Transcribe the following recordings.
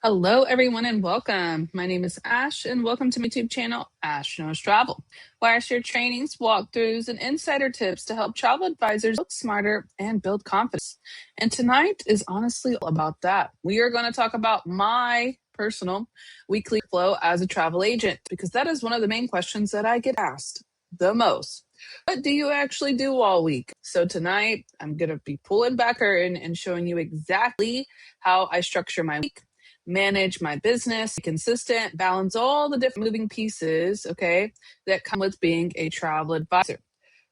Hello, everyone, and welcome. My name is Ash, and welcome to my YouTube channel, Ash Knows Travel, where I share trainings, walkthroughs, and insider tips to help travel advisors look smarter and build confidence. And tonight is honestly all about that. We are going to talk about my personal weekly flow as a travel agent, because that is one of the main questions that I get asked the most. What do you actually do all week? So tonight, I'm going to be pulling back curtain and showing you exactly how I structure my week, manage my business, be consistent, balance all the different moving pieces, okay, that come with being a travel advisor.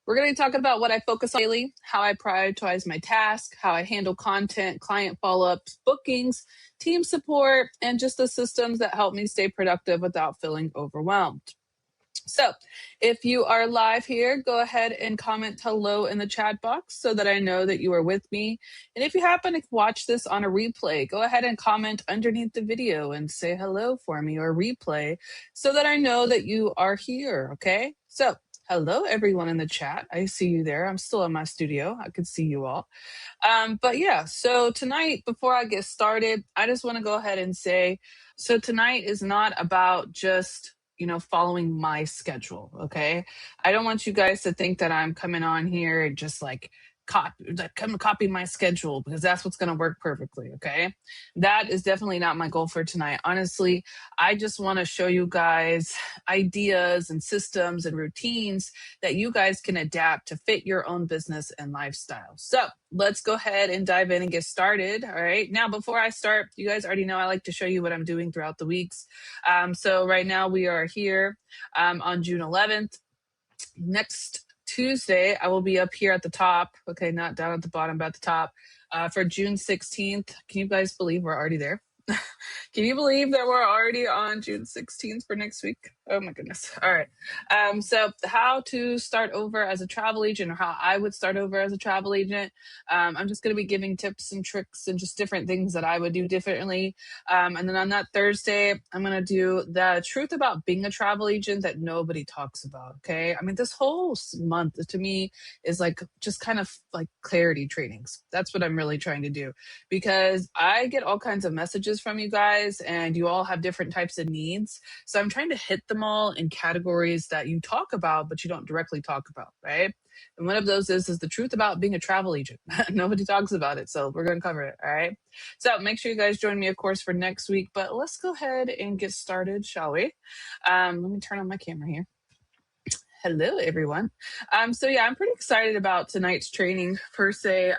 We're going to be talking about what I focus on daily, how I prioritize my tasks, how I handle content, client follow-ups, bookings, team support, and just the systems that help me stay productive without feeling overwhelmed. So, if you are live here, go ahead and comment hello in the chat box so that I know that you are with me. And if you happen to watch this on a replay, go ahead and comment underneath the video and say hello for me or replay so that I know that you are here. Okay. So, hello, everyone in the chat. I see you there. I'm still in my studio. I can see you all. But yeah, so tonight, before I get started, I just want to go ahead and say, so tonight is not about just following my schedule. Okay. I don't want you guys to think that I'm coming on here and just like come copy my schedule, because that's what's going to work perfectly. Okay. That is definitely not my goal for tonight. Honestly, I just want to show you guys ideas and systems and routines that you guys can adapt to fit your own business and lifestyle. So let's go ahead and dive in and get started. All right. Now, before I start, you guys already know I like to show you what I'm doing throughout the weeks. So right now we are here on June 11th. Next Tuesday, I will be up here at the top. Okay, not down at the bottom, but at the top for June 16th. Can you guys believe we're already there? Can you believe that we're already on June 16th for next week? Oh my goodness. All right. So how to start over as a travel agent, or how I would start over as a travel agent. I'm just going to be giving tips and tricks and just different things that I would do differently. And then on that Thursday, I'm going to do the truth about being a travel agent that nobody talks about. Okay. I mean, this whole month to me is like just kind of like clarity trainings. That's what I'm really trying to do, because I get all kinds of messages from you guys and you all have different types of needs. So I'm trying to hit them all in categories that you talk about, but you don't directly talk about, right? And one of those is the truth about being a travel agent. Nobody talks about it. So we're going to cover it. All right. So make sure you guys join me, of course, for next week. But let's go ahead and get started, shall we? Let me turn on my camera here. Hello, everyone. So yeah, I'm pretty excited about tonight's training per se.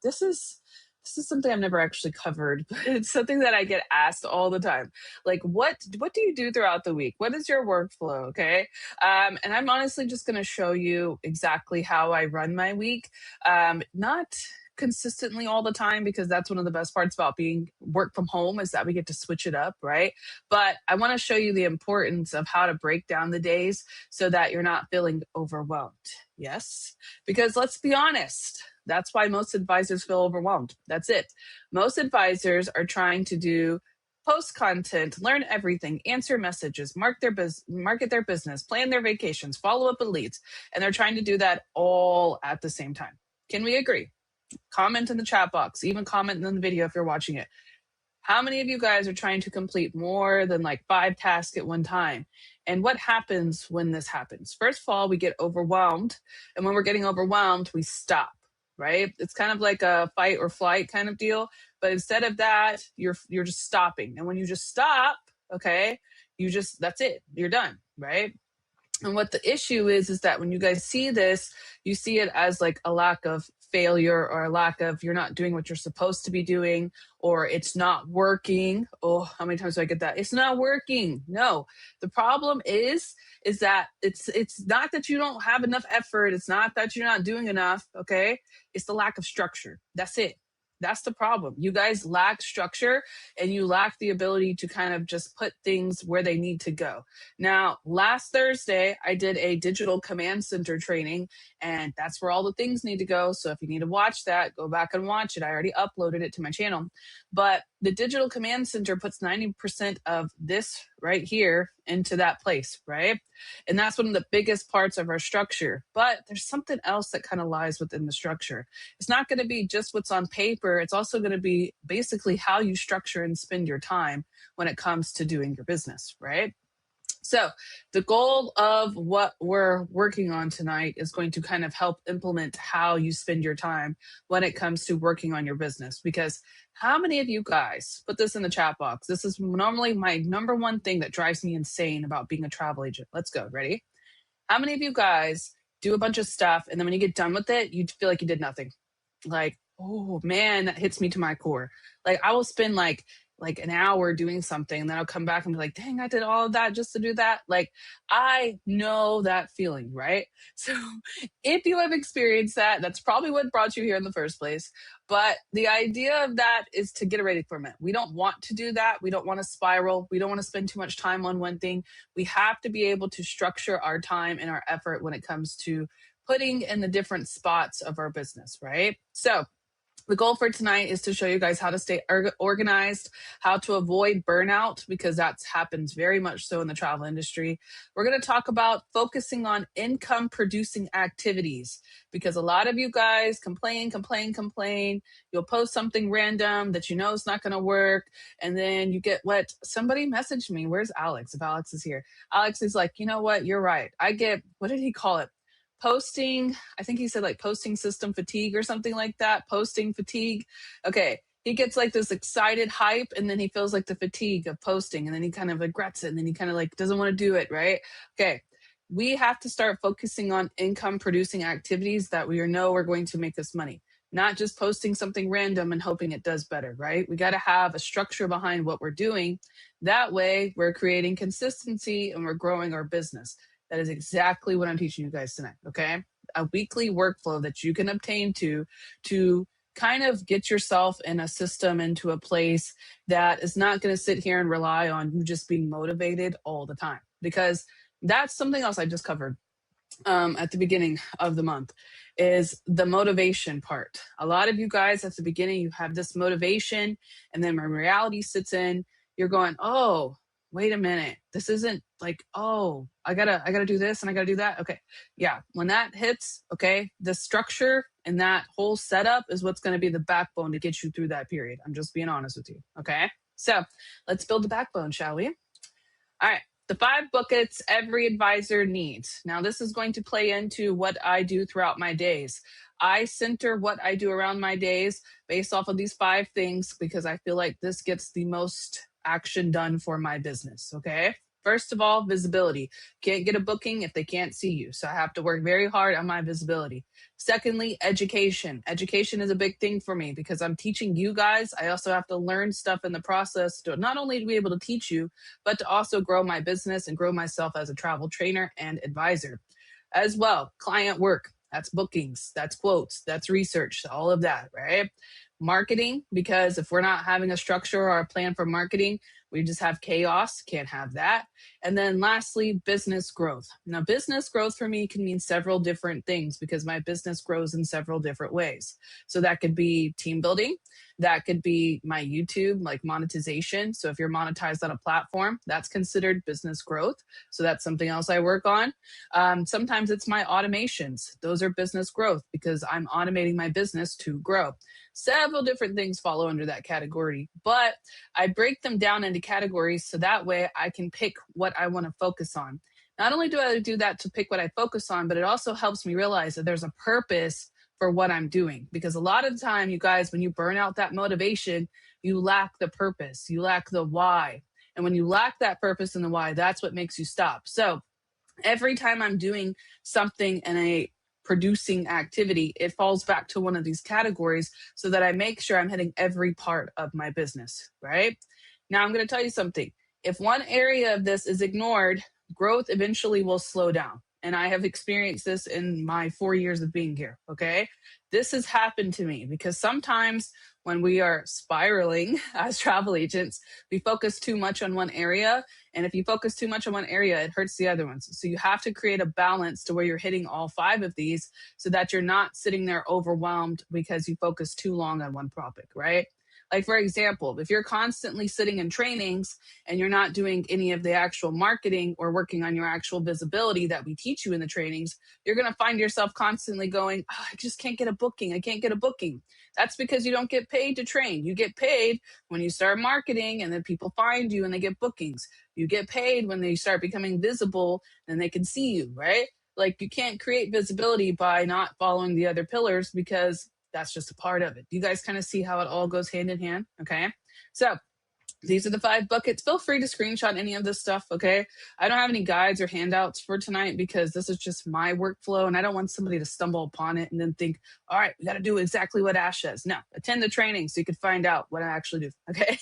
This is something I've never actually covered, but it's something that I get asked all the time. Like, what do you do throughout the week? What is your workflow? Okay. And I'm honestly just going to show you exactly how I run my week. Not consistently all the time, because that's one of the best parts about being work from home, is that we get to switch it up, right? But I want to show you the importance of how to break down the days so that you're not feeling overwhelmed. Yes, because let's be honest, that's why most advisors feel overwhelmed. That's it. Most advisors are trying to do post content, learn everything, answer messages, market their business, plan their vacations, follow up with leads, and they're trying to do that all at the same time. Can we agree? Comment in the chat box, even comment in the video if you're watching it. How many of you guys are trying to complete more than like 5 tasks at one time? And what happens when this happens? First of all, we get overwhelmed. And when we're getting overwhelmed, we stop, right? It's kind of like a fight or flight kind of deal. But instead of that, you're just stopping. And when you just stop, okay, that's it. You're done, right? And what the issue is that when you guys see this, you see it as like a lack of failure, or a lack of you're not doing what you're supposed to be doing, or it's not working. Oh, how many times do I get that? It's not working. No, the problem is that it's not that you don't have enough effort. It's not that you're not doing enough. Okay. It's the lack of structure. That's it. That's the problem. You guys lack structure, and you lack the ability to kind of just put things where they need to go. Now, last Thursday, I did a digital command center training, And that's where all the things need to go. So if you need to watch that, go back and watch it. I already uploaded it to my channel. But the digital command center puts 90% of this right here into that place, right? And that's one of the biggest parts of our structure. But there's something else that kind of lies within the structure. It's not going to be just what's on paper. It's also going to be basically how you structure and spend your time when it comes to doing your business, right? So the goal of what we're working on tonight is going to kind of help implement how you spend your time when it comes to working on your business. Because how many of you guys, put this in the chat box, this is normally my number one thing that drives me insane about being a travel agent. Let's go. Ready? How many of you guys do a bunch of stuff and then when you get done with it, you feel like you did nothing? Like, oh man, that hits me to my core. Like I will spend like an hour doing something and then I'll come back and be like, dang, I did all of that just to do that. Like I know that feeling, right? So if you have experienced that, that's probably what brought you here in the first place. But the idea of that is to get away from it. We don't want to do that. We don't want to spiral. We don't want to spend too much time on one thing. We have to be able to structure our time and our effort when it comes to putting in the different spots of our business, right? So the goal for tonight is to show you guys how to stay organized, how to avoid burnout, because that happens very much so in the travel industry. We're going to talk about focusing on income producing activities, because a lot of you guys complain. You'll post something random that you know is not going to work. And then you get what somebody messaged me. Where's Alex? If Alex is here, Alex is like, you know what? You're right. I get, what did he call it? Posting, I think he said like posting system fatigue or something like that. Posting fatigue. Okay. He gets like this excited hype and then he feels like the fatigue of posting and then he kind of regrets it and then he kind of like doesn't want to do it, right? Okay. We have to start focusing on income producing activities that we know are going to make us money, not just posting something random and hoping it does better, right? We got to have a structure behind what we're doing. That way we're creating consistency and we're growing our business. That is exactly what I'm teaching you guys tonight, okay? A weekly workflow that you can obtain to kind of get yourself in a system, into a place that is not going to sit here and rely on you just being motivated all the time. Because that's something else I just covered at the beginning of the month, is the motivation part. A lot of you guys at the beginning, you have this motivation, and then when reality sits in, you're going, oh, wait a minute, this isn't like, oh, I gotta do this and I gotta do that. Okay. Yeah. When that hits, okay, the structure and that whole setup is what's going to be the backbone to get you through that period. I'm just being honest with you. Okay. So let's build the backbone, shall we? All right. The 5 buckets every advisor needs. Now, this is going to play into what I do throughout my days. I center what I do around my days based off of these 5 things because I feel like this gets the most action done for my business. Okay. First of all, visibility. Can't get a booking if they can't see you. So I have to work very hard on my visibility. Secondly, education. Education is a big thing for me because I'm teaching you guys. I also have to learn stuff in the process to not only to be able to teach you, but to also grow my business and grow myself as a travel trainer and advisor. As well, client work. That's bookings, that's quotes, that's research, all of that, right? Marketing, because if we're not having a structure or a plan for marketing, we just have chaos, can't have that. And then lastly, business growth. Now, business growth for me can mean several different things because my business grows in several different ways. So that could be team building. That could be my YouTube, like monetization. So if you're monetized on a platform, that's considered business growth. So that's something else I work on. Sometimes it's my automations. Those are business growth because I'm automating my business to grow. Several different things follow under that category, but I break them down into categories so that way I can pick what I want to focus on. Not only do I do that to pick what I focus on, but it also helps me realize that there's a purpose for what I'm doing. Because a lot of the time, you guys, when you burn out that motivation, you lack the purpose, you lack the why. And when you lack that purpose and the why, that's what makes you stop. So every time I'm doing something in a producing activity, it falls back to one of these categories so that I make sure I'm hitting every part of my business, right? Now, I'm going to tell you something. If one area of this is ignored, growth eventually will slow down. and I have experienced this in my 4 years of being here. Okay. This has happened to me because sometimes when we are spiraling as travel agents, we focus too much on one area. And if you focus too much on one area, it hurts the other ones. So you have to create a balance to where you're hitting all five of these so that you're not sitting there overwhelmed because you focus too long on one topic, right? Like, for example, if you're constantly sitting in trainings and you're not doing any of the actual marketing or working on your actual visibility that we teach you in the trainings, you're going to find yourself constantly going, oh, I just can't get a booking. I can't get a booking. That's because you don't get paid to train. You get paid when you start marketing and then people find you and they get bookings. You get paid when they start becoming visible and they can see you, right? Like, you can't create visibility by not following the other pillars because that's just a part of it. You guys kind of see how it all goes hand in hand. Okay. So these are the 5 buckets. Feel free to screenshot any of this stuff. Okay. I don't have any guides or handouts for tonight because this is just my workflow and I don't want somebody to stumble upon it and then think, all right, we got to do exactly what Ash says. No, attend the training so you can find out what I actually do. Okay.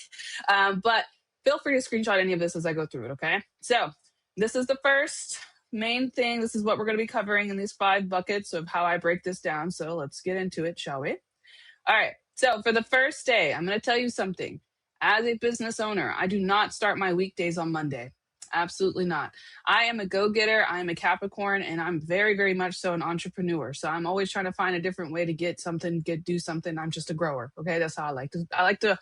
But feel free to screenshot any of this as I go through it. Okay. So this is the first main thing. This is what we're going to be covering in these 5 buckets of how I break this down. So let's get into it, shall we? All right. So for the first day, I'm going to tell you something. As a business owner, I do not start my weekdays on Monday. Absolutely not. I am a go-getter. I am a Capricorn, and I'm very, very much so an entrepreneur. So I'm always trying to find a different way to get something, do something. I'm just a grower. Okay. That's how I like to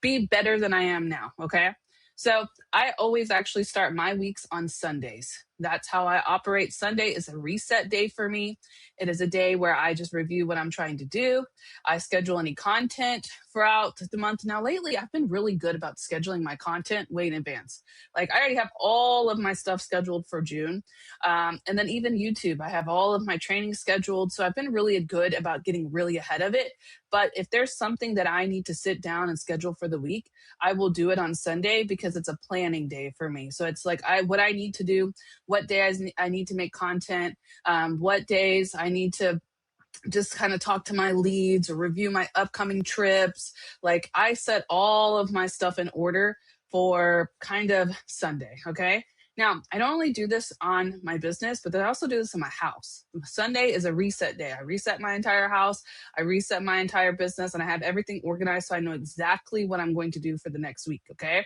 be better than I am now. Okay. So I always actually start my weeks on Sundays. That's how I operate. Sunday is a reset day for me. It is a day where I just review what I'm trying to do. I schedule any content throughout the month. Now, lately, I've been really good about scheduling my content way in advance. Like, I already have all of my stuff scheduled for June. And then even YouTube, I have all of my training scheduled. So I've been really good about getting really ahead of it. But if there's something that I need to sit down and schedule for the week, I will do it on Sunday because it's a planning day for me. So it's like what I need to do, what days I need to make content, what days I need to just kind of talk to my leads or review my upcoming trips. Like, I set all of my stuff in order for kind of Sunday. Okay. Now, I don't only do this on my business, but I also do this in my house. Sunday is a reset day. I reset my entire house. I reset my entire business and I have everything organized so I know exactly what I'm going to do for the next week. Okay.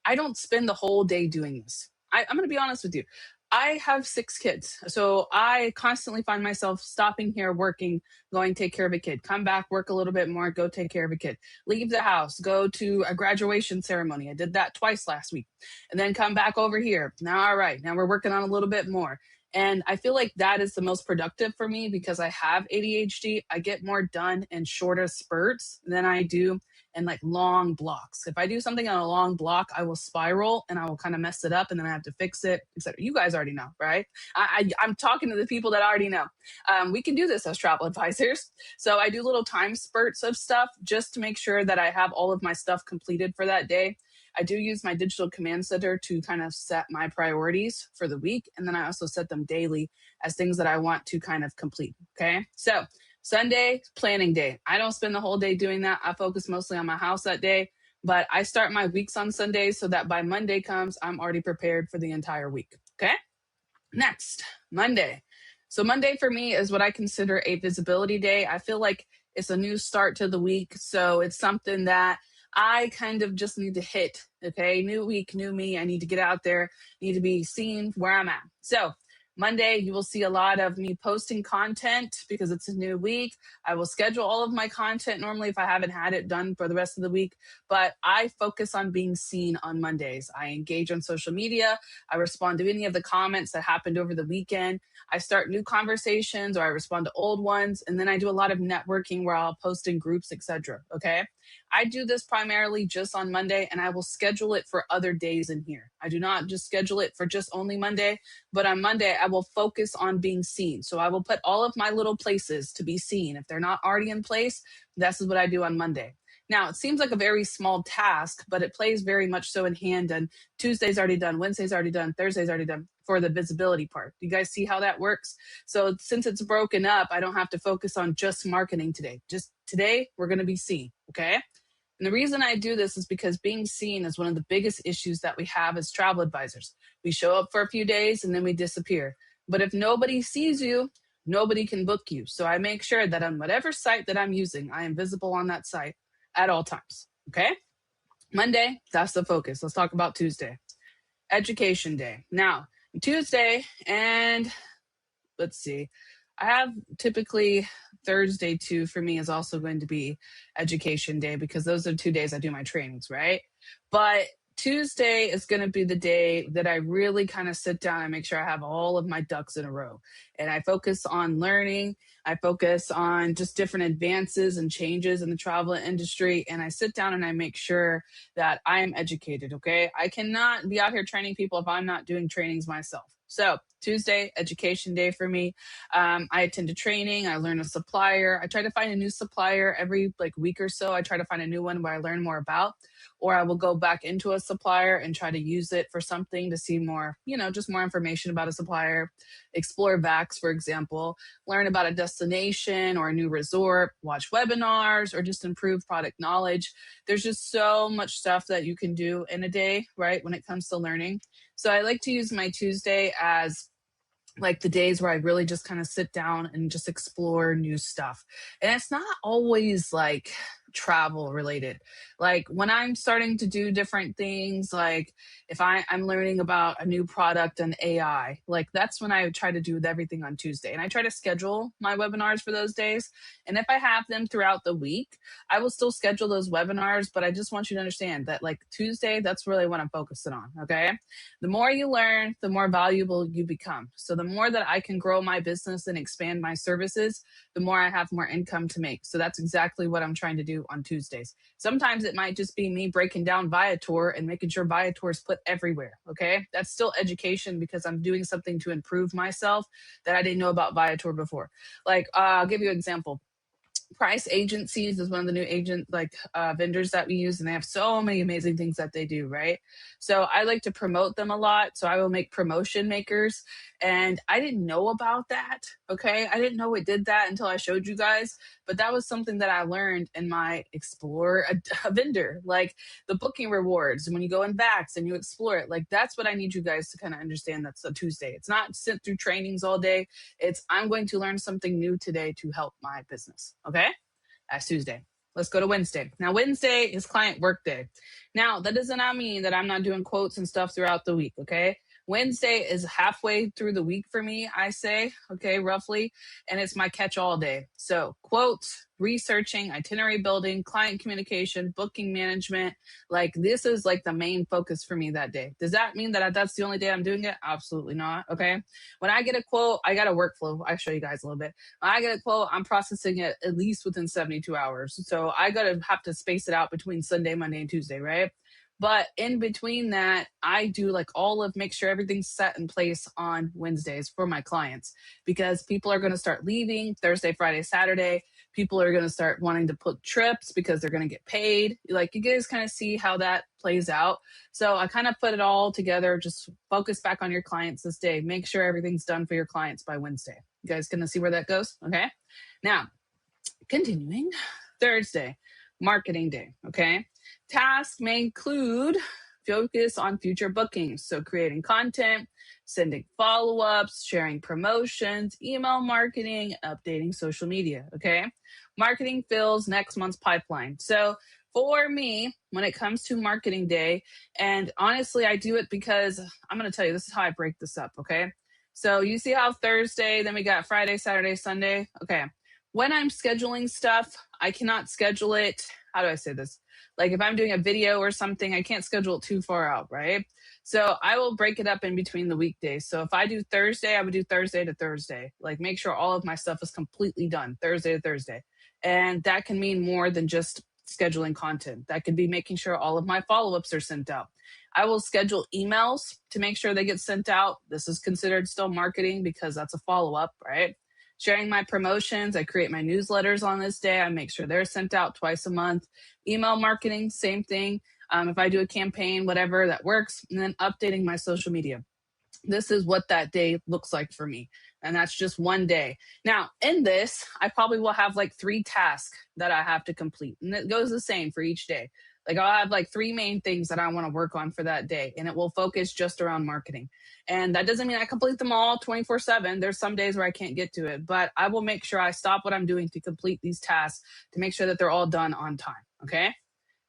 I don't spend the whole day doing this. I'm going to be honest with you. I have 6 kids. So I constantly find myself stopping here, working, going take care of a kid, come back, work a little bit more, go take care of a kid, leave the house, go to a graduation ceremony. I did that twice last week and then come back over here. Now, all right, now we're working on a little bit more. And I feel like that is the most productive for me because I have ADHD. I get more done in shorter spurts than I do in like long blocks. If I do something on a long block, I will spiral and I will kind of mess it up and then I have to fix it, etc. You guys already know, right? I'm talking to the people that already know. We can do this as travel advisors. So I do little time spurts of stuff just to make sure that I have all of my stuff completed for that day. I do use my digital command center to kind of set my priorities for the week. And then I also set them daily as things that I want to kind of complete. Okay. So Sunday, planning day. I don't spend the whole day doing that. I focus mostly on my house that day, but I start my weeks on Sundays so that by Monday comes, I'm already prepared for the entire week. Okay. Next, Monday. So Monday for me is what I consider a visibility day. I feel like it's a new start to the week. So it's something that I kind of just need to hit. Okay. New week, new me. I need to get out there, need to be seen where I'm at. So Monday, you will see a lot of me posting content because it's a new week. I will schedule all of my content normally if I haven't had it done for the rest of the week, but I focus on being seen on Mondays. I engage on social media. I respond to any of the comments that happened over the weekend. I start new conversations or I respond to old ones. And then I do a lot of networking where I'll post in groups, etc. Okay. I do this primarily just on Monday and I will schedule it for other days in here. I do not just schedule it for just only Monday, but on Monday, I will focus on being seen. So I will put all of my little places to be seen. If they're not already in place, this is what I do on Monday. Now, it seems like a very small task, but it plays very much so in hand. And Tuesday's already done, Wednesday's already done, Thursday's already done for the visibility part. You guys see how that works? So since it's broken up, I don't have to focus on just marketing today. Just today, we're going to be seen. Okay. And the reason I do this is because being seen is one of the biggest issues that we have as travel advisors. We show up for a few days and then we disappear. But if nobody sees you, nobody can book you. So I make sure that on whatever site that I'm using, I am visible on that site at all times. Okay. Monday, that's the focus. Let's talk about Tuesday. Education day. Now, Tuesday and let's see. I have typically Thursday too for me is also going to be education day because those are 2 days I do my trainings, right? But Tuesday is going to be the day that I really kind of sit down and make sure I have all of my ducks in a row. And I focus on learning. I focus on just different advances and changes in the travel industry. And I sit down and I make sure that I am educated, okay? I cannot be out here training people if I'm not doing trainings myself. So Tuesday, education day for me. I attend a training. I learn a supplier. I try to find a new supplier every like week or so. I try to find a new one where I learn more about, or I will go back into a supplier and try to use it for something to see more, just more information about a supplier, explore VAX, for example, learn about a destination or a new resort, watch webinars, or just improve product knowledge. There's just so much stuff that you can do in a day, right, when it comes to learning. So I like to use my Tuesday as like the days where I really just kind of sit down and just explore new stuff. And it's not always like travel related. Like when I'm starting to do different things, like if I'm learning about a new product and AI, like that's when I try to do everything on Tuesday. And I try to schedule my webinars for those days. And if I have them throughout the week, I will still schedule those webinars. But I just want you to understand that like Tuesday, that's really what I'm focusing on. Okay. The more you learn, the more valuable you become. So the more that I can grow my business and expand my services, the more I have more income to make. So that's exactly what I'm trying to do on Tuesdays. Sometimes it might just be me breaking down Viator and making sure Viator is put everywhere. Okay. That's still education because I'm doing something to improve myself that I didn't know about Viator before. Like, I'll give you an example. Price Agencies is one of the new vendors that we use, and they have so many amazing things that they do, right? So I like to promote them a lot. So I will make promotion makers, and I didn't know about that. Okay, I didn't know it did that until I showed you guys. But that was something that I learned in my explore a vendor, like the booking rewards. When you go in Vax and you explore it, like that's what I need you guys to kind of understand. That's a Tuesday. It's not sit through trainings all day. It's I'm going to learn something new today to help my business. Okay. That's Tuesday. Let's go to Wednesday. Now, Wednesday is client work day. Now, that does not mean that I'm not doing quotes and stuff throughout the week, okay? Wednesday is halfway through the week for me, I say, okay, roughly, and it's my catch-all day. So quotes, researching, itinerary building, client communication, booking management, like this is like the main focus for me that day. Does that mean that that's the only day I'm doing it? Absolutely not, okay? When I get a quote, I got a workflow. I'll show you guys a little bit. When I get a quote, I'm processing it at least within 72 hours. So I gotta have to space it out between Sunday, Monday, and Tuesday, right? But in between that, I do like make sure everything's set in place on Wednesdays for my clients because people are going to start leaving Thursday, Friday, Saturday. People are going to start wanting to book trips because they're going to get paid. Like you guys kind of see how that plays out. So I kind of put it all together. Just focus back on your clients this day. Make sure everything's done for your clients by Wednesday. You guys going to see where that goes? Okay. Now, continuing, Thursday, marketing day. Okay. Tasks may include focus on future bookings. So creating content, sending follow-ups, sharing promotions, email marketing, updating social media. Okay. Marketing fills next month's pipeline. So for me, when it comes to marketing day, and honestly, I do it because I'm going to tell you, this is how I break this up. Okay. So you see how Thursday, then we got Friday, Saturday, Sunday. Okay. When I'm scheduling stuff, I cannot schedule it. How do I say this? Like if I'm doing a video or something, I can't schedule it too far out, right? So I will break it up in between the weekdays. So if I do Thursday, I would do Thursday to Thursday. Like make sure all of my stuff is completely done Thursday to Thursday. And that can mean more than just scheduling content. That could be making sure all of my follow-ups are sent out. I will schedule emails to make sure they get sent out. This is considered still marketing because that's a follow-up, right? Sharing my promotions. I create my newsletters on this day. I make sure they're sent out twice a month. Email marketing, same thing. If I do a campaign, whatever that works, and then updating my social media. This is what that day looks like for me. And that's just one day. Now, in this, I probably will have like 3 tasks that I have to complete. And it goes the same for each day. Like I'll have like three main things that I want to work on for that day, and it will focus just around marketing. And that doesn't mean I complete them all 24/7. There's some days where I can't get to it, but I will make sure I stop what I'm doing to complete these tasks to make sure that they're all done on time. Okay.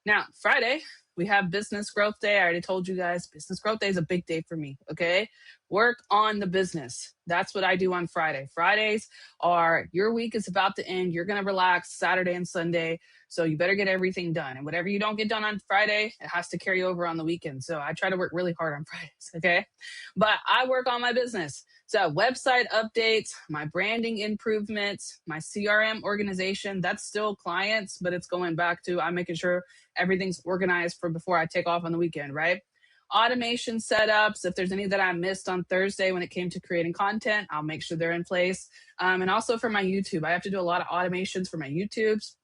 Now, Friday, we have business growth day. I already told you guys, business growth day is a big day for me. Okay. Work on the business. That's what I do on Friday. Fridays are your week is about to end. You're going to relax Saturday and Sunday. So you better get everything done. And whatever you don't get done on Friday, it has to carry over on the weekend. So I try to work really hard on Fridays. Okay. But I work on my business. So website updates, my branding improvements, my CRM organization, that's still clients, but it's going back to I'm making sure everything's organized for before I take off on the weekend, right? Automation setups, if there's any that I missed on Thursday when it came to creating content, I'll make sure they're in place. And also for my YouTube, I have to do a lot of automations for my YouTubes.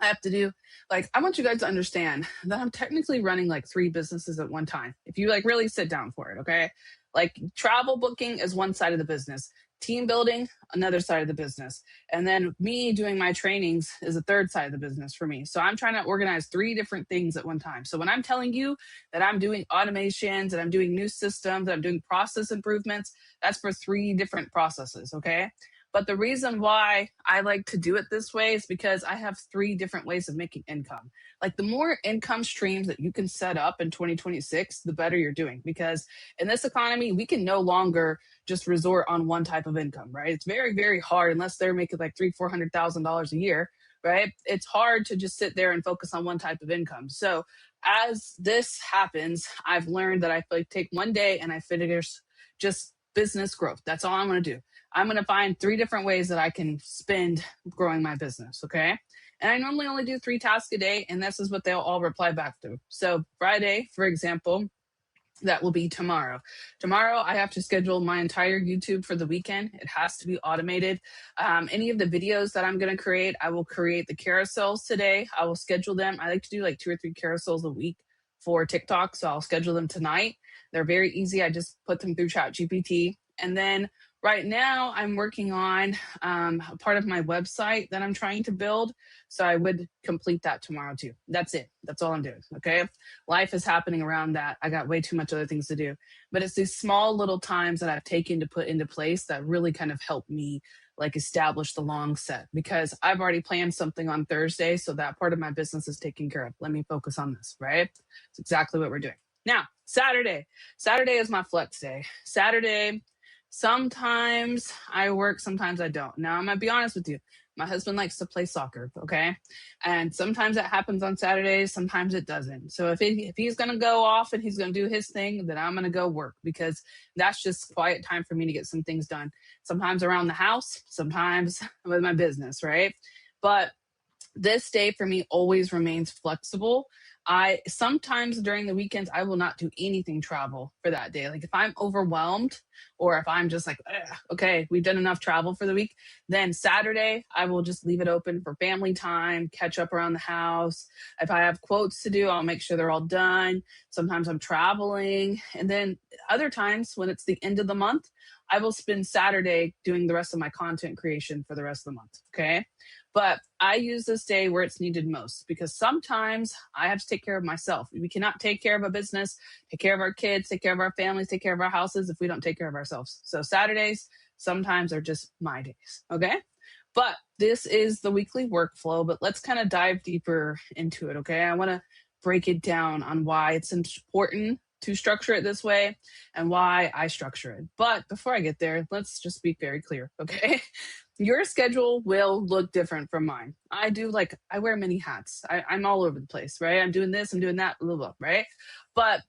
I have to do like I want you guys to understand that I'm technically running like three businesses at one time. If you like really sit down for it, okay? Like travel booking is one side of the business, team building another side of the business, and then me doing my trainings is a third side of the business for me. So I'm trying to organize three different things at one time. So when I'm telling you that I'm doing automations and I'm doing new systems and I'm doing process improvements, that's for three different processes, okay? But the reason why I like to do it this way is because I have three different ways of making income. Like the more income streams that you can set up in 2026, the better you're doing. Because in this economy, we can no longer just resort on one type of income, right? It's very, very hard unless they're making like $300,000-$400,000 a year, right? It's hard to just sit there and focus on one type of income. So as this happens, I've learned that I like take one day and I finish just business growth. That's all I'm going to do. I'm going to find three different ways that I can spend growing my business. Okay. And I normally only do 3 tasks a day, and this is what they'll all reply back to. So Friday, for example, that will be tomorrow. Tomorrow, I have to schedule my entire YouTube for the weekend. It has to be automated. Any of the videos that I'm going to create, I will create the carousels today. I will schedule them. I like to do like 2 or 3 carousels a week for TikTok, so I'll schedule them tonight. They're very easy. I just put them through ChatGPT. And then right now, I'm working on a part of my website that I'm trying to build. So I would complete that tomorrow too. That's it. That's all I'm doing. Okay. Life is happening around that. I got way too much other things to do. But it's these small little times that I've taken to put into place that really kind of help me like establish the long set because I've already planned something on Thursday. So that part of my business is taken care of. Let me focus on this, right? It's exactly what we're doing. Now, Saturday. Saturday is my flex day. Saturday, sometimes I work, sometimes I don't. Now, I'm going to be honest with you. My husband likes to play soccer, okay? And sometimes that happens on Saturdays, sometimes it doesn't. So if he's going to go off and he's going to do his thing, then I'm going to go work because that's just quiet time for me to get some things done. Sometimes around the house, sometimes with my business, right? But this day for me always remains flexible. I sometimes during the weekends I will not do anything travel for that day. Like if I'm overwhelmed or if I'm just like, okay, we've done enough travel for the week, then Saturday I will just leave it open for family time, catch up around the house. If I have quotes to do, I'll make sure they're all done. Sometimes I'm traveling. And then other times when it's the end of the month, I will spend Saturday doing the rest of my content creation for the rest of the month. Okay. But I use this day where it's needed most because sometimes I have to take care of myself. We cannot take care of a business, take care of our kids, take care of our families, take care of our houses if we don't take care of ourselves. So Saturdays sometimes are just my days. Okay. But this is the weekly workflow, but let's kind of dive deeper into it. Okay. I want to break it down on why it's important to structure it this way and why I structure it. But before I get there, let's just be very clear. Okay. Your schedule will look different from mine. I wear many hats. I'm all over the place, right? I'm doing this, I'm doing that, blah, blah, right? But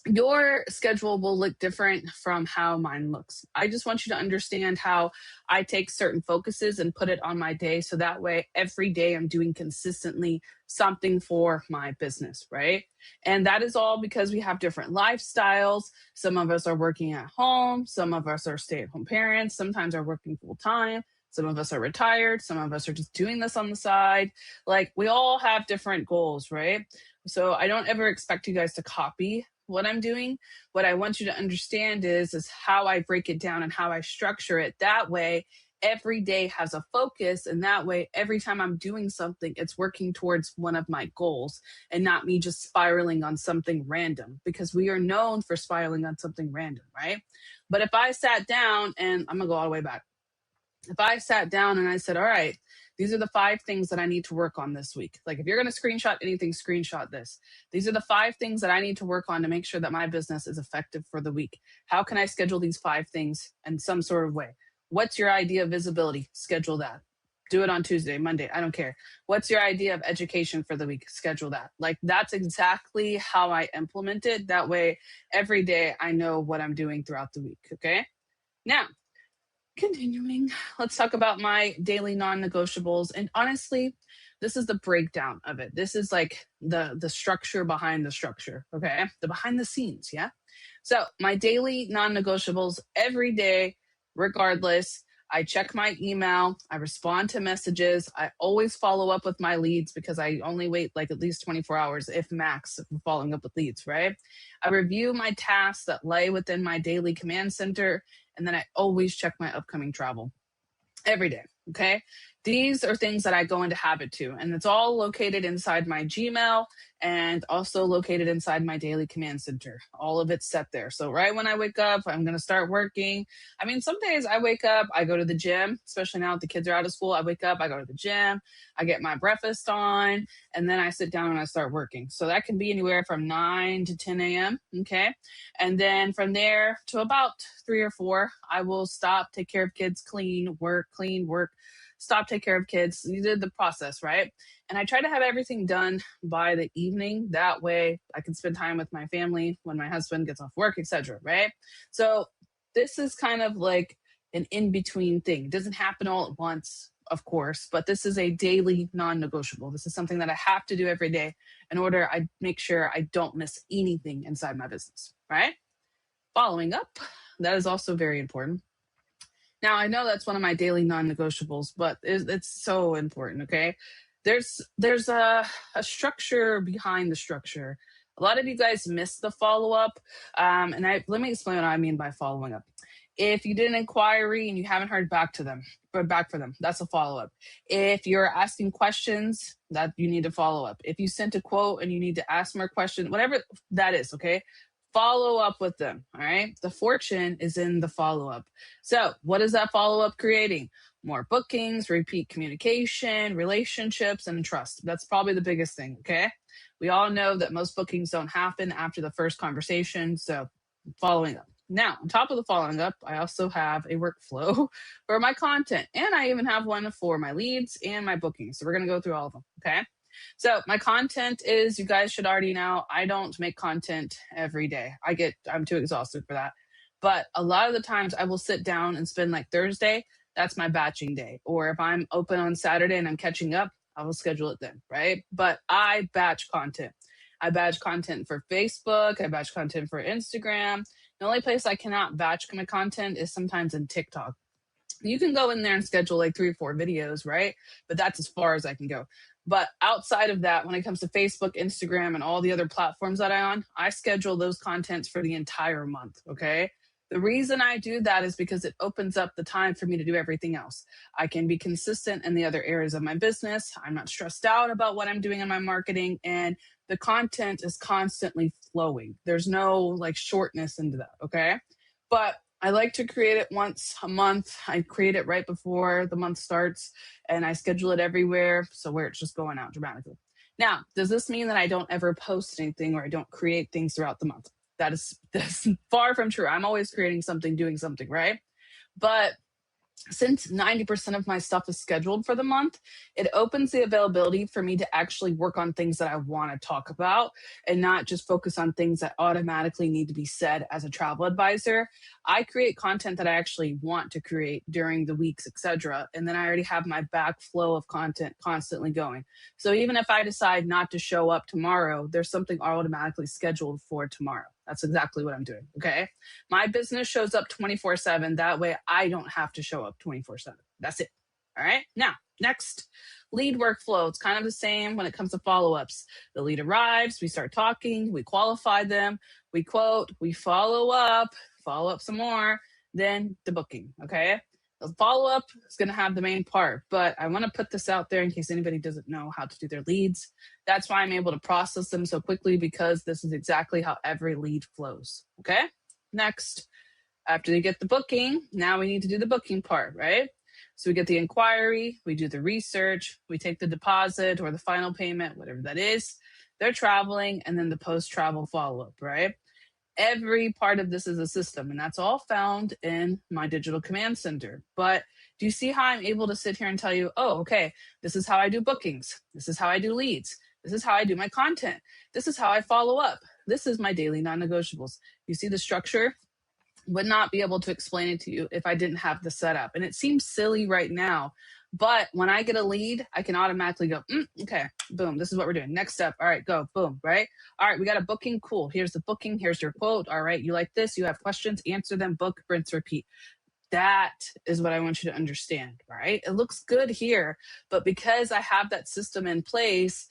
your schedule will look different from how mine looks. I just want you to understand how I take certain focuses and put it on my day. So that way, every day I'm doing consistently something for my business, right? And that is all because we have different lifestyles. Some of us are working at home. Some of us are stay-at-home parents. Sometimes are working full-time. Some of us are retired. Some of us are just doing this on the side. Like we all have different goals, right? So I don't ever expect you guys to copy what I'm doing. What I want you to understand is how I break it down and how I structure it. That way, every day has a focus. And that way, every time I'm doing something, it's working towards one of my goals and not me just spiraling on something random, because we are known for spiraling on something random, right? But if I sat down, and I'm going to go all the way back. If I sat down and I said, all right, these are the 5 things that I need to work on this week. Like if you're going to screenshot anything, screenshot this. These are the 5 things that I need to work on to make sure that my business is effective for the week. How can I schedule these 5 things in some sort of way? What's your idea of visibility? Schedule that. Do it on Tuesday, Monday, I don't care. What's your idea of education for the week? Schedule that. Like that's exactly how I implement it. That way, every day I know what I'm doing throughout the week. Okay. Now, continuing, let's talk about my daily non-negotiables. And honestly, this is the breakdown of it. This is like the structure behind the structure, okay? The behind the scenes, yeah? So my daily non-negotiables every day, regardless, I check my email, I respond to messages, I always follow up with my leads because I only wait like at least 24 hours, if max, for following up with leads, right? I review my tasks that lay within my daily command center, and then I always check my upcoming travel every day. Okay. These are things that I go into habit to, and it's all located inside my Gmail and also located inside my daily command center. All of it's set there. So right when I wake up, I'm going to start working. I mean, some days I wake up, I go to the gym, especially now that the kids are out of school. I wake up, I go to the gym, I get my breakfast on, and then I sit down and I start working. So that can be anywhere from 9 to 10 a.m. Okay. And then from there to about 3 or 4, I will stop, take care of kids, clean, work, stop, take care of kids. You did the process, right? And I try to have everything done by the evening. That way I can spend time with my family when my husband gets off work, etc. Right? So this is kind of like an in-between thing. It doesn't happen all at once, of course, but this is a daily non-negotiable. This is something that I have to do every day in order I make sure I don't miss anything inside my business, right? Following up, that is also very important. Now, I know that's one of my daily non-negotiables, but it's so important, okay? There's a structure behind the structure. A lot of you guys miss the follow-up, and let me explain what I mean by following up. If you did an inquiry and you haven't heard back to them, or back for them, that's a follow-up. If you're asking questions, that you need to follow up. If you sent a quote and you need to ask more questions, whatever that is, okay? Follow up with them. All right. The fortune is in the follow up. So, what is that follow up creating? More bookings, repeat communication, relationships, and trust. That's probably the biggest thing. Okay. We all know that most bookings don't happen after the first conversation. So, following up. Now, on top of the following up, I also have a workflow for my content, and I even have one for my leads and my bookings. So, we're going to go through all of them. Okay. So my content is, you guys should already know, I don't make content every day. I'm too exhausted for that. But a lot of the times I will sit down and spend like Thursday, that's my batching day. Or if I'm open on Saturday and I'm catching up, I will schedule it then, right? But I batch content. I batch content for Facebook. I batch content for Instagram. The only place I cannot batch my content is sometimes in TikTok. You can go in there and schedule like 3 or 4 videos, right? But that's as far as I can go. But outside of that, when it comes to Facebook, Instagram, and all the other platforms that I schedule those contents for the entire month. Okay. The reason I do that is because it opens up the time for me to do everything else. I can be consistent in the other areas of my business. I'm not stressed out about what I'm doing in my marketing, and the content is constantly flowing. There's no like shortness into that. Okay. But I like to create it once a month. I create it right before the month starts, and I schedule it everywhere, so where it's just going out dramatically. Now, does this mean that I don't ever post anything or I don't create things throughout the month? That's far from true. I'm always creating something, doing something, right? But since 90% of my stuff is scheduled for the month, it opens the availability for me to actually work on things that I want to talk about and not just focus on things that automatically need to be said as a travel advisor. I create content that I actually want to create during the weeks, etc. And then I already have my backflow of content constantly going. So even if I decide not to show up tomorrow, there's something automatically scheduled for tomorrow. That's exactly what I'm doing. Okay. My business shows up 24/7. That way I don't have to show up 24/7. That's it. All right. Now, next, lead workflow. It's kind of the same when it comes to follow-ups. The lead arrives, we start talking, we qualify them, we quote, we follow up some more, then the booking. Okay. The follow-up is going to have the main part, but I want to put this out there in case anybody doesn't know how to do their leads. That's why I'm able to process them so quickly, because this is exactly how every lead flows. Okay. Next, after they get the booking, now we need to do the booking part, right? So we get the inquiry, we do the research, we take the deposit or the final payment, whatever that is. They're traveling, and then the post-travel follow-up, right? Every part of this is a system, and that's all found in my digital command center. But do you see how I'm able to sit here and tell you, oh, okay, this is how I do bookings. This is how I do leads. This is how I do my content. This is how I follow up. This is my daily non-negotiables. You see the structure? Would not be able to explain it to you if I didn't have the setup. And it seems silly right now, but when I get a lead, I can automatically go, okay, boom, this is what we're doing. Next step. All right, go, boom, right? All right, we got a booking. Cool. Here's the booking. Here's your quote. All right, you like this? You have questions? Answer them, book, rinse, repeat. That is what I want you to understand, right? It looks good here, but because I have that system in place,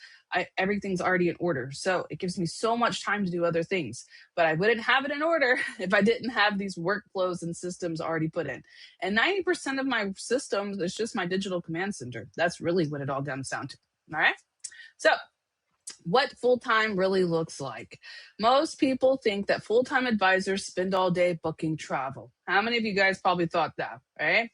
everything's already in order. So it gives me so much time to do other things, but I wouldn't have it in order if I didn't have these workflows and systems already put in. And 90% of my systems is just my digital command center. That's really what it all comes down to. All right. So what full-time really looks like. Most people think that full-time advisors spend all day booking travel. How many of you guys probably thought that, right?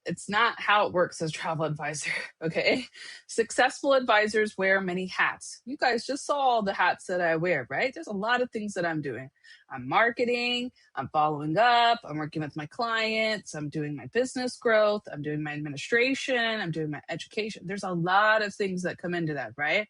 It's not how it works as travel advisor, okay? Successful advisors wear many hats. You guys just saw all the hats that I wear, right? There's a lot of things that I'm doing. I'm marketing, I'm following up, I'm working with my clients, I'm doing my business growth, I'm doing my administration, I'm doing my education. There's a lot of things that come into that, right?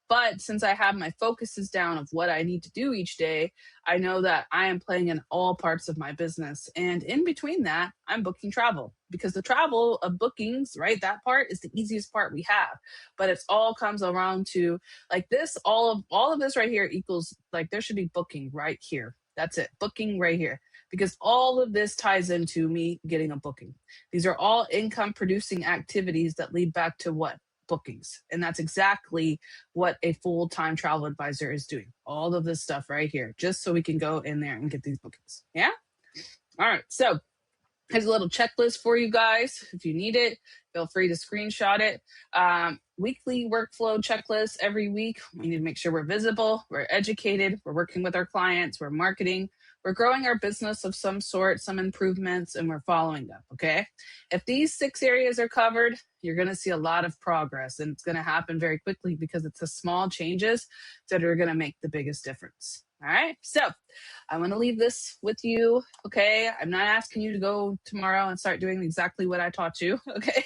But since I have my focuses down of what I need to do each day, I know that I am playing in all parts of my business. And in between that, I'm booking travel, because the travel of bookings, right? That part is the easiest part we have. But it's all comes around to like this, all of this right here equals like there should be booking right here. That's it. Booking right here. Because all of this ties into me getting a booking. These are all income producing activities that lead back to what? Bookings. And that's exactly what a full-time travel advisor is doing. All of this stuff right here, just so we can go in there and get these bookings. Yeah? All right. So here's a little checklist for you guys. If you need it, feel free to screenshot it. Weekly workflow checklist every week. We need to make sure we're visible, we're educated, we're working with our clients, we're marketing, we're growing our business of some sort, some improvements, and we're following up, okay? If these 6 areas are covered, you're going to see a lot of progress, and it's going to happen very quickly because it's the small changes that are going to make the biggest difference. All right. So I want to leave this with you. Okay. I'm not asking you to go tomorrow and start doing exactly what I taught you. Okay.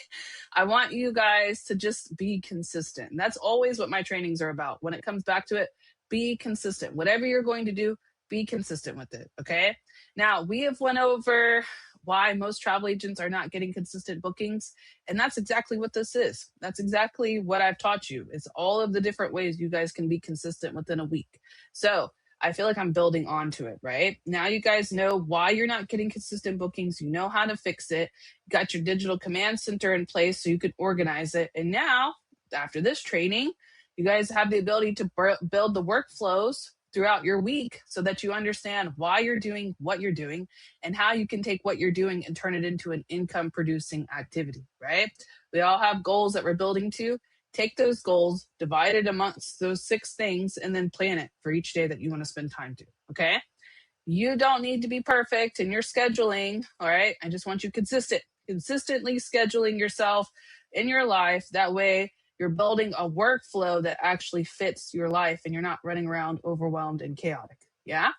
I want you guys to just be consistent. And that's always what my trainings are about. When it comes back to it, be consistent. Whatever you're going to do, be consistent with it. Okay. Now we have went over why most travel agents are not getting consistent bookings. And that's exactly what this is. That's exactly what I've taught you. It's all of the different ways you guys can be consistent within a week. So I feel like I'm building onto it, right? Now you guys know why you're not getting consistent bookings. You know how to fix it. You got your digital command center in place so you can organize it. And now, after this training, you guys have the ability to build the workflows throughout your week so that you understand why you're doing what you're doing and how you can take what you're doing and turn it into an income producing activity, right? We all have goals that we're building to. Take those goals, divide it amongst those 6 things, and then plan it for each day that you want to spend time to. Okay. You don't need to be perfect in your scheduling. All right. I just want you consistently scheduling yourself in your life. That way you're building a workflow that actually fits your life and you're not running around overwhelmed and chaotic. Yeah.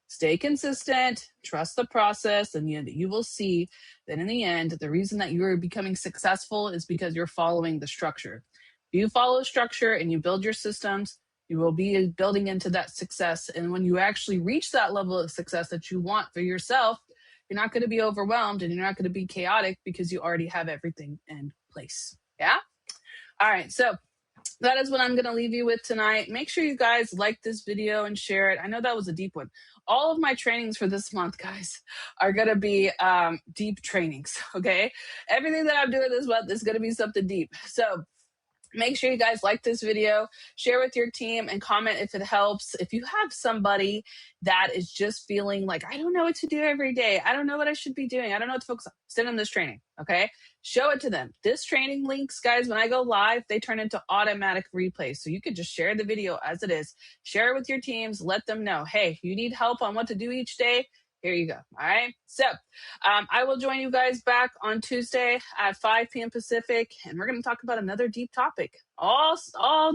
Stay consistent, trust the process, and you will see that in the end, the reason that you are becoming successful is because you're following the structure. If you follow structure and you build your systems, you will be building into that success. And when you actually reach that level of success that you want for yourself, you're not going to be overwhelmed and you're not going to be chaotic because you already have everything in place. Yeah? All right. So that is what I'm going to leave you with tonight. Make sure you guys like this video and share it. I know that was a deep one. All of my trainings for this month, guys, are going to be deep trainings, okay? Everything that I'm doing this month is going to be something deep. So Make sure you guys like this video, share with your team, and comment if it helps. If you have somebody that is just feeling like, I don't know what to do every day, I don't know what I should be doing, I don't know what to focus on, send them this training, okay? Show it to them. This training links, guys, when I go live, they turn into automatic replays. So you could just share the video as it is, share it with your teams, let them know, hey, you need help on what to do each day? Here you go. All right. So I will join you guys back on Tuesday at 5 p.m. Pacific, and we're going to talk about another deep topic all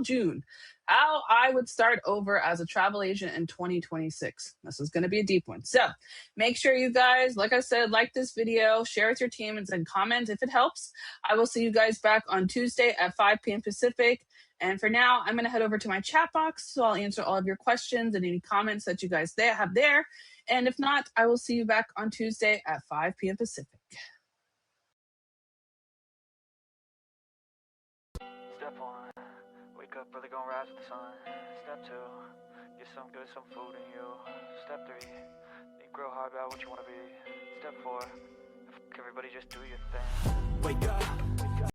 June. How I would start over as a travel agent in 2026. This is going to be a deep one. So make sure you guys, like I said, like this video, share with your team, and comment if it helps. I will see you guys back on Tuesday at 5 p.m. Pacific. And for now, I'm going to head over to my chat box, so I'll answer all of your questions and any comments that you guys have there. And if not, I will see you back on Tuesday at 5 p.m. Pacific. Step 1, wake up early, gonna rise with the sun. Step 2, get some good, some food in you. Step 3, think real hard about what you wanna be. Step 4, everybody just do your thing. Wake up.